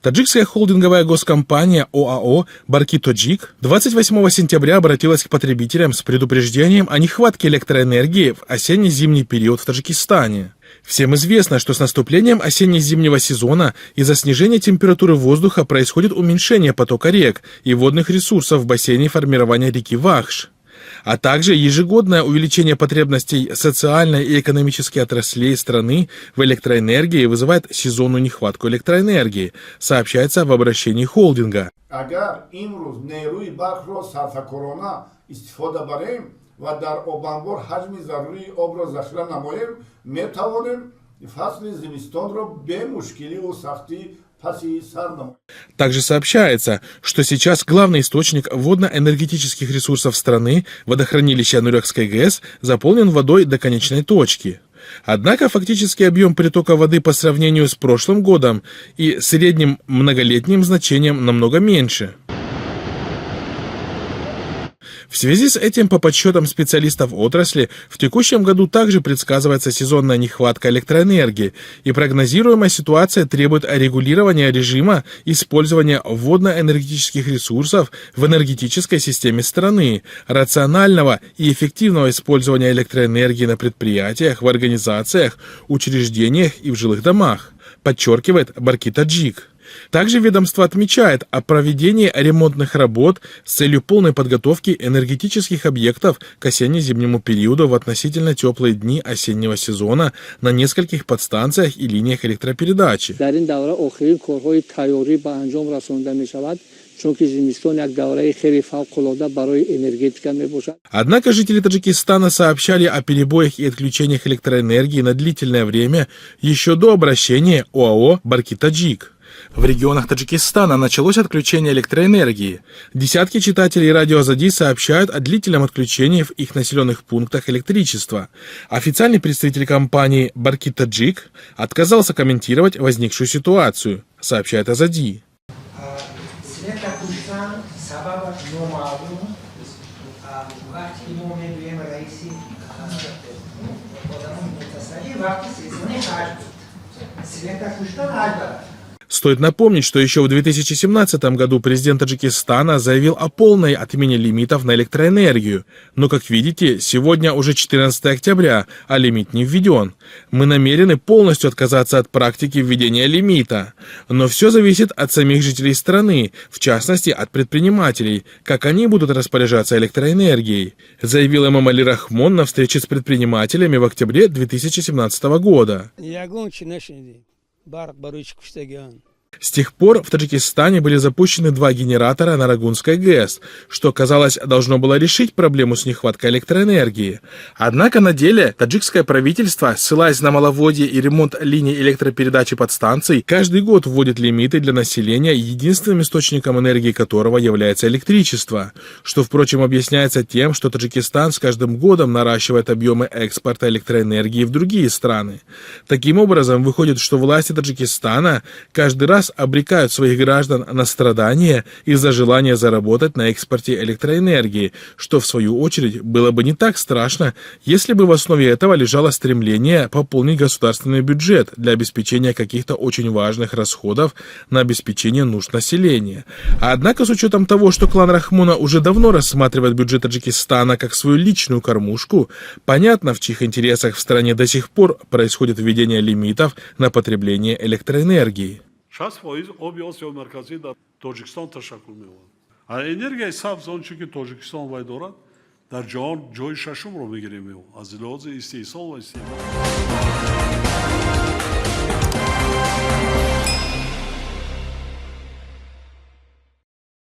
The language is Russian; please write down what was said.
Таджикская холдинговая госкомпания ОАО «Барки-Тоджик» 28 сентября обратилась к потребителям с предупреждением о нехватке электроэнергии в осенне-зимний период в Таджикистане. Всем известно, что с наступлением осенне-зимнего сезона из-за снижения температуры воздуха происходит уменьшение потока рек и водных ресурсов в бассейне формирования реки Вахш, а также ежегодное увеличение потребностей социальной и экономической отраслей страны в электроэнергии вызывает сезонную нехватку электроэнергии, сообщается в обращении холдинга. Также сообщается, что сейчас главный источник водно-энергетических ресурсов страны, водохранилище Нурекской ГЭС, заполнен водой до конечной точки. Однако фактический объем притока воды по сравнению с прошлым годом и средним многолетним значением намного меньше. В связи с этим, по подсчетам специалистов отрасли, в текущем году также предсказывается сезонная нехватка электроэнергии, и прогнозируемая ситуация требует регулирования режима использования водно-энергетических ресурсов в энергетической системе страны, рационального и эффективного использования электроэнергии на предприятиях, в организациях, учреждениях и в жилых домах, подчеркивает Барки-Тоджик. Также ведомство отмечает о проведении ремонтных работ с целью полной подготовки энергетических объектов к осенне-зимнему периоду в относительно теплые дни осеннего сезона на нескольких подстанциях и линиях электропередачи. Однако жители Таджикистана сообщали о перебоях и отключениях электроэнергии на длительное время еще до обращения ОАО «Барки-Тоджик». В регионах Таджикистана началось отключение электроэнергии. Десятки читателей радио Азади сообщают о длительном отключении в их населенных пунктах электричества. Официальный представитель компании Барки-Тоджик отказался комментировать возникшую ситуацию, сообщает Азади. Стоит напомнить, что еще в 2017 году президент Таджикистана заявил о полной отмене лимитов на электроэнергию. Но, как видите, сегодня уже 14 октября, а лимит не введен. Мы намерены полностью отказаться от практики введения лимита. Но все зависит от самих жителей страны, в частности от предпринимателей, как они будут распоряжаться электроэнергией, заявил имам Али Рахмон на встрече с предпринимателями в октябре 2017 года. С тех пор в Таджикистане были запущены 2 генератора на Рагунской ГЭС, что, казалось, должно было решить проблему с нехваткой электроэнергии. Однако на деле таджикское правительство, ссылаясь на маловодье и ремонт линий электропередачи подстанций, каждый год вводит лимиты для населения, единственным источником энергии которого является электричество, что, впрочем, объясняется тем, что Таджикистан с каждым годом наращивает объемы экспорта электроэнергии в другие страны. Таким образом, выходит, что власти Таджикистана каждый раз обрекают своих граждан на страдания из-за желания заработать на экспорте электроэнергии, что, в свою очередь, было бы не так страшно, если бы в основе этого лежало стремление пополнить государственный бюджет для обеспечения каких-то очень важных расходов на обеспечение нужд населения. Однако, с учетом того, что клан Рахмона уже давно рассматривает бюджет Таджикистана как свою личную кормушку, понятно, в чьих интересах в стране до сих пор происходит введение лимитов на потребление электроэнергии. 60% обиосио маркази да Тоджикистан ташаккул меvad. А энергия сабз он чуки Тоджикистан вай дорад дар ҷоҳон ҷойи шашумро мегирем аз лиҳози истеҳсол ва истифода.